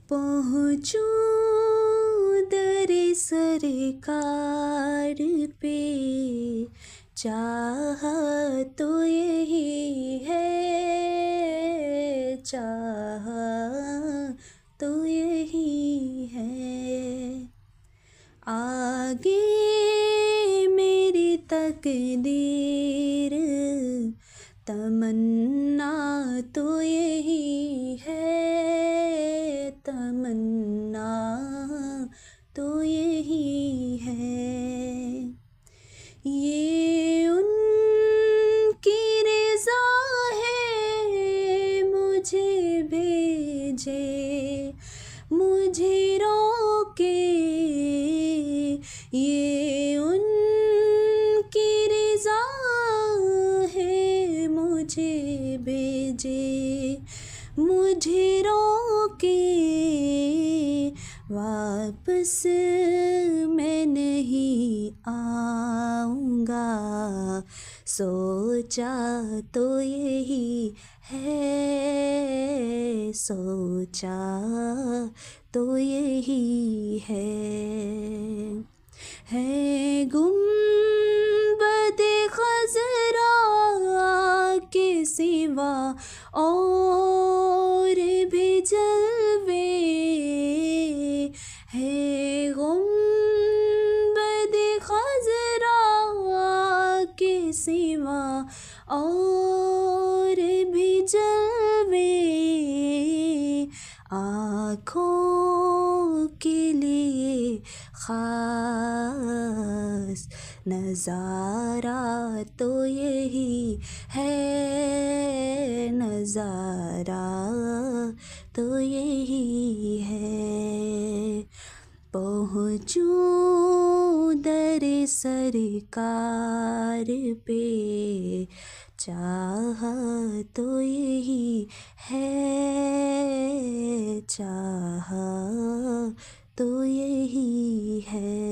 पहुँचूं दर सरकार पे, चाह तो यही है, चाह तो यही है। आगे मेरी तकदीर, तमन्ना तो यही है, तमन्ना तो यही है। ये उनकी रज़ा है मुझे भेजे, मुझे रोके, ये उनकी रज़ा है मुझे भेजे, मुझे रोके। वापस मैं नहीं आऊँगा, सोचा तो यही है, सोचा तो यही है गुंबद खज़रा के सिवा और भी जलवे, है गुंबद खज़रा के सिवा और भी जलवे। आँखों के लिए ख़ास नज़ारा तो यही है, नज़ारा तो यही है। पहुँचूं दर सरकार पे, चाह तो यही है, चाह तो यही है।